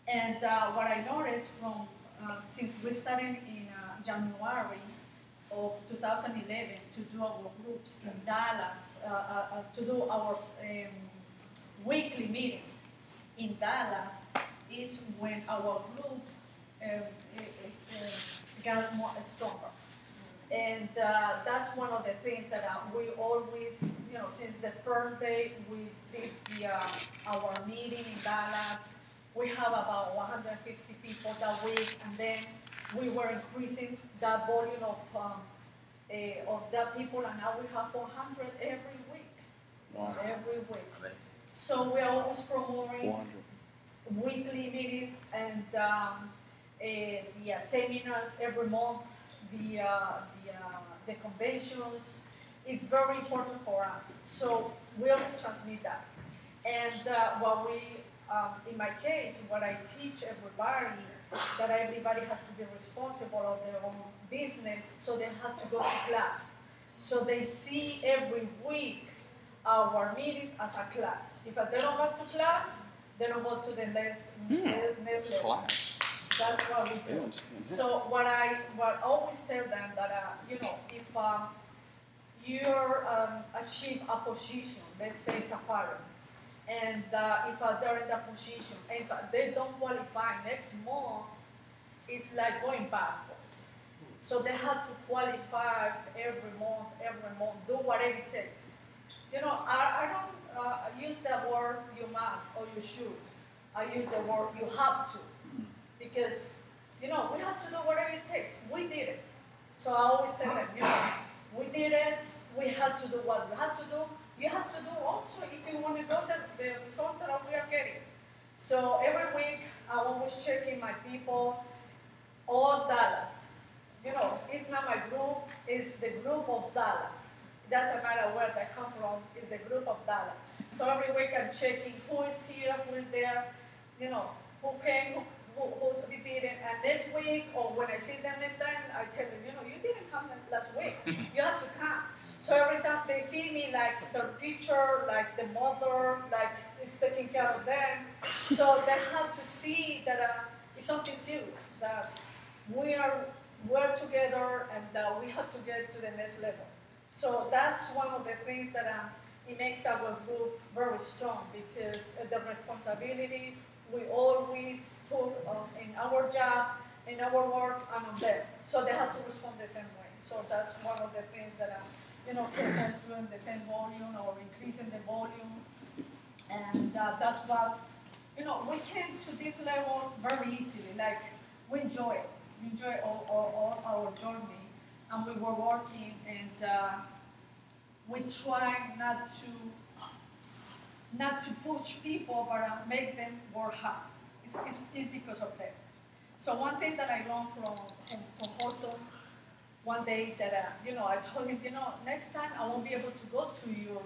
And what I noticed from since we started in January of 2011 to do our groups in Dallas, to do our weekly meetings in Dallas, is when our group got more stronger. And that's one of the things that we always, since the first day we did our meeting in Dallas, we have about 150 people that week, and then we were increasing that volume of that people, and now we have 400 every week. Wow. Every week. So we are always promoting 400 weekly meetings and the seminars every month, the conventions. It's very important for us. So we always transmit that. And what we, in my case, what I teach everybody, that everybody has to be responsible of their own business, so they have to go to class. So they see every week our meetings as a class. If they don't go to class, they don't go to the next level. That's what we do. So what I always tell them that if you achieve a position, let's say Safari, and if they're in that position, and if they don't qualify next month, it's like going backwards. So they have to qualify every month, do whatever it takes. I don't use the word you must or you should. I use the word you have to. Because, we have to do whatever it takes. We did it. So I always tell them, we did it. We had to do what we had to do. You have to do also if you want to go the results that we are getting. So every week, I'm always checking my people, all Dallas. It's not my group, it's the group of Dallas. It doesn't matter where they come from, it's the group of Dallas. So every week I'm checking who is here, who is there, who came, who did it. And next week, or when I see them next time, I tell them, you didn't come last week. You have to come. So every time they see me, like their teacher, like the mother, like is taking care of them. So they have to see that it's something serious, that we're together and that we have to get to the next level. So that's one of the things that it makes our group very strong, because the responsibility we always put in our job, in our work, and on them. So they have to respond the same way. So that's one of the things that sometimes doing the same volume or increasing the volume. And that's what, we came to this level very easily. Like, we enjoy it. We enjoy all our journey. And we were working, and we try not to push people, but make them work hard. It's because of them. So one thing that I learned from Horton, one day that, I told him, next time I won't be able to go to your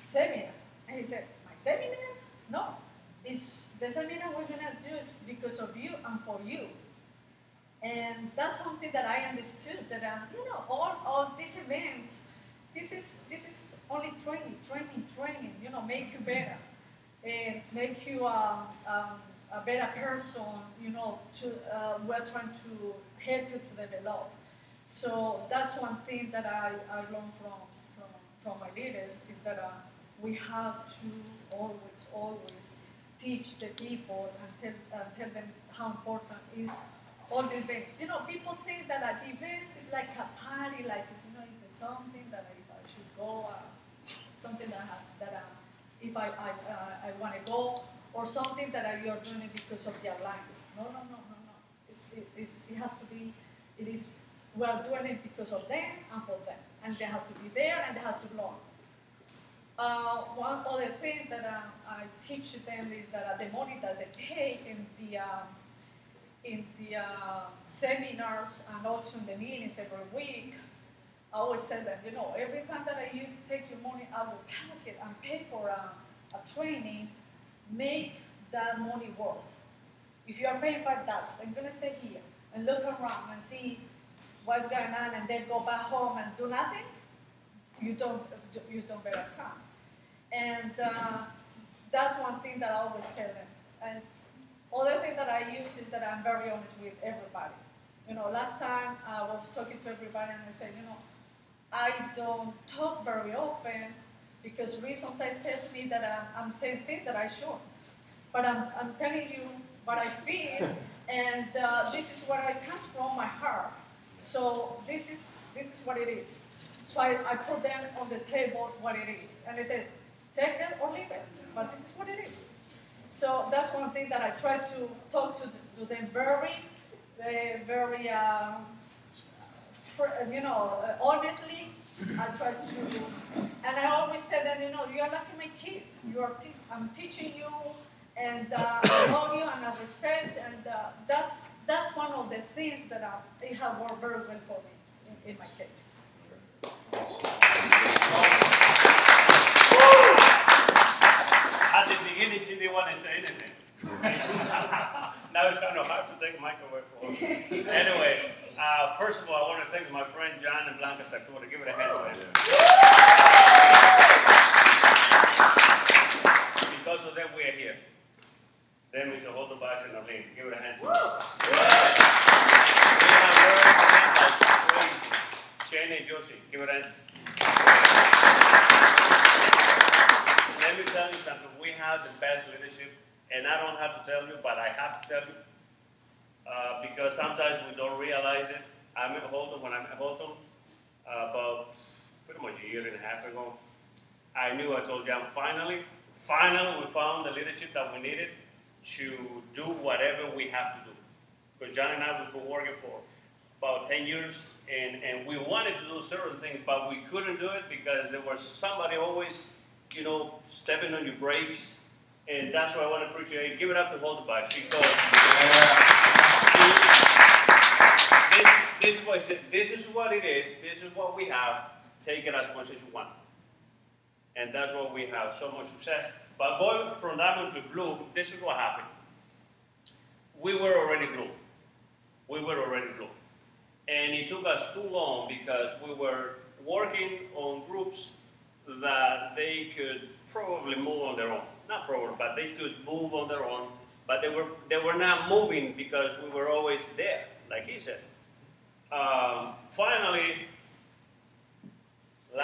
seminar. And he said, my seminar? No. It's the seminar we're going to do is because of you and for you. And that's something that I understood, that, all these events, this is only training, make you better, make you a better person, we're trying to help you to develop. So that's one thing that I learned from my leaders, is that we have to always teach the people and tell them how important is all the events. People think that at events is like a party, like it's something that I should go, something that if I want to go, or something that you are doing it because of the alignment. No. It has to be. It is. We are doing it because of them and for them, and they have to be there and they have to learn. One other thing that I teach them is that the money that they pay in the seminars and also in the meetings every week, I always tell them, every time that you take your money out of pocket and pay for a training, make that money worth. If you are paying $5, I'm going to stay here and look around and see what's going on, and then go back home and do nothing, you don't better come. And that's one thing that I always tell them. And Other thing that I use is that I'm very honest with everybody. You know, last time I was talking to everybody and I said, you know, I don't talk very often because Reese sometimes tells me that I'm saying things that I shouldn't. But I'm telling you what I feel, and this is what I comes from my heart. So this is what it is. So I put them on the table what it is, and I said, take it or leave it. But this is what it is. So that's one thing that I try to talk to them very, very, honestly. I try to, and I always tell them, you know, you are like my kids. I'm teaching you, and I love you, and I respect, and that's one of the things that it has worked very well for me in my case. At the beginning, she didn't want to say anything. Now it's kind of hard to take microwave for her. Anyway, first of all, I want to thank my friend John and Blanca Sakura. Give it a hand. Because of them, we are here. Them is a whole batch and a link. Give it a hand. We have very Shane and Josie. Give it a hand. Let me tell you something. We have the best leadership, and I don't have to tell you, but I have to tell you, because sometimes we don't realize it. I met Holton when I met Holton about pretty much a year and a half ago. I told John, finally we found the leadership that we needed to do whatever we have to do. Because John and I have been working for about 10 years, and we wanted to do certain things, but we couldn't do it because there was somebody always, you know, stepping on your brakes. And that's why I want to appreciate. Give it up to Holdenbach, because this is what he said. This is what it is. This is what we have. Take it as much as you want. And that's why we have so much success. But going from Diamond to Blue, this is what happened. We were already Blue. And it took us too long because we were working on groups that they could probably move on their own. Not probably, but they could move on their own. But they were not moving because we were always there, like he said. Finally, we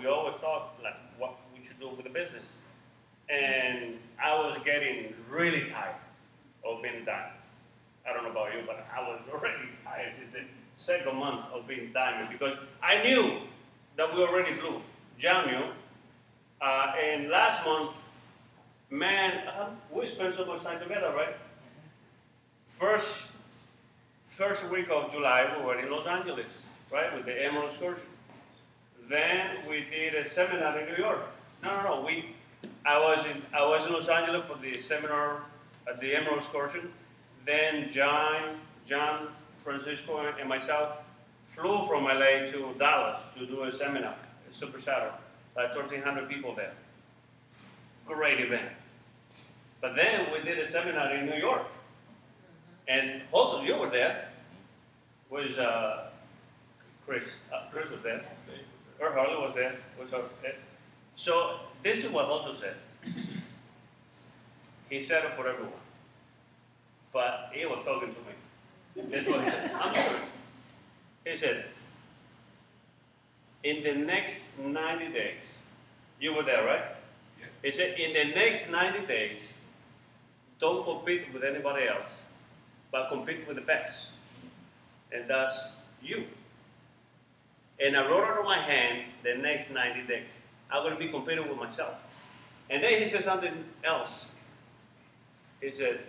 always talk like what we should do with the business. And I was getting really tired of being Diamond. I don't know about you, but I was already tired in the second month of being Diamond because I knew that we were already Blue. John knew. And last month, man, we spent so much time together, right? First week of July, we were in Los Angeles, right, with the Emerald Excursion. Then we did a seminar in New York. No. I was in Los Angeles for the seminar at the Emerald Excursion. Then John, Francisco, and myself flew from LA to Dallas to do a seminar, a Super Saturday. Like 1,300 people there. Great event. But then we did a seminar in New York. And Holton, you were there. Was Chris? Chris was there. Or Harley was there. So this is what Holton said. He said it for everyone. But he was talking to me. That's what he said. I'm sorry. He said, in the next 90 days, you were there, right? Yeah. He said, in the next 90 days, don't compete with anybody else, but compete with the best. And that's you. And I wrote it on my hand the next 90 days. I'm going to be competing with myself. And then he said something else. He said,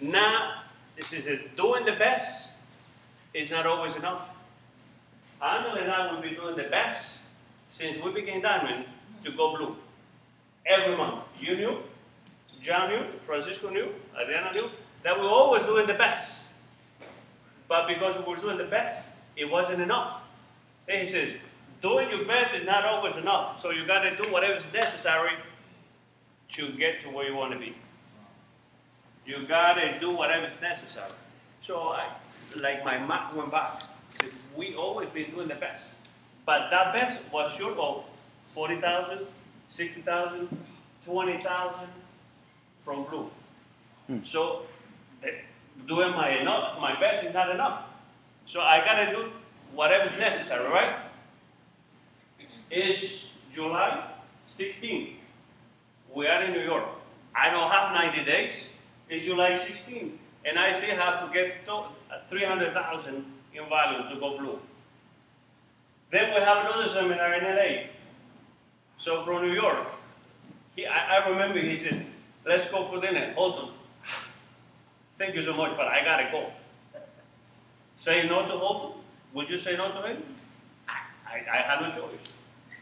now, doing the best is not always enough. Angela and I will be doing the best since we became Diamond to go Blue. Every month. You knew, John knew, Francisco knew, Adriana knew, that we were always doing the best. But because we were doing the best, it wasn't enough. Then he says, doing your best is not always enough. So you got to do whatever is necessary to get to where you want to be. You got to do whatever is necessary. So my mind went back. We always been doing the best. But that best was short of 40,000, 60,000, 20,000, from blue. So doing my best is not enough. So I gotta do whatever is necessary, right? It's July 16. We are in New York. I don't have 90 days. It's July 16. And I still have to get 300,000 in value to go blue. Then we have another seminar in LA. So from New York, I remember he said, let's go for dinner. Hold on. Thank you so much, but I gotta go. Say no to Holton? Would you say no to him? I had no choice.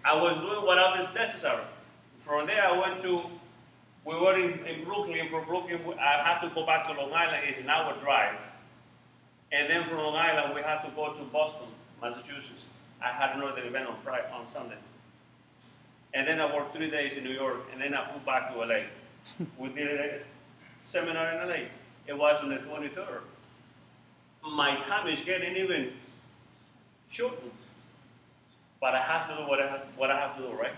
I was doing whatever is necessary. From there, we were in Brooklyn. From Brooklyn, I had to go back to Long Island. It's an hour drive. And then from Long Island, we had to go to Boston, Massachusetts. I had another event on Sunday. And then I worked 3 days in New York, and then I flew back to LA. We did a seminar in LA. It was on the 23rd. My time is getting even shortened. But I have to do what I have to do, right?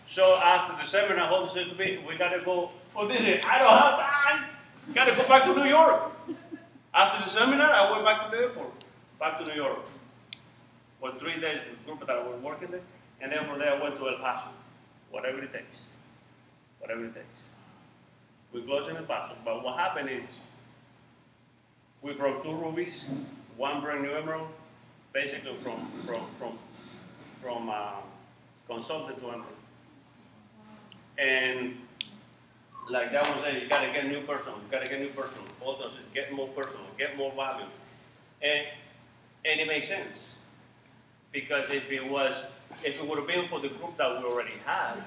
So after the seminar, Holden said to me, we gotta go for dinner. I don't have time. Gotta go back to New York. After the seminar, I went back to the airport, back to New York. For 3 days with the group that I was working there. And then from there, I went to El Paso. Whatever it takes. Whatever it takes. We closed in El Paso. But what happened is, we brought 2 rubies, 1 brand new emerald, basically from consultant to emerald. And like that one said, you gotta get a new person, you gotta get a new person. Both of us get more personal, get more value. And it makes sense. Because if it would have been for the group that we already had,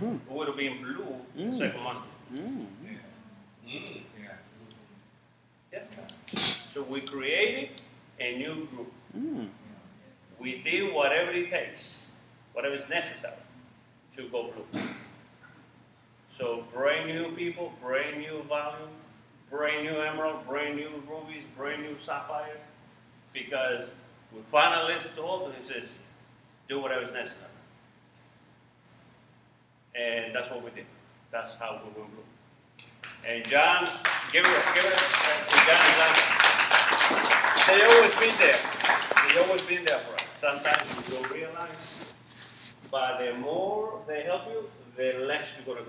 we would have been blue the second month. Yeah. So we created a new group. We did whatever it takes, whatever is necessary to go blue. So brand new people, brand new value, brand new emerald, brand new rubies, brand new sapphires, because we finally listened to Holden and says, do whatever is necessary. And that's what we did. That's how we went blue. And John, give it John and John. They always been there. They always been there for us. Sometimes you don't realize, but the more they help you, the less you're going to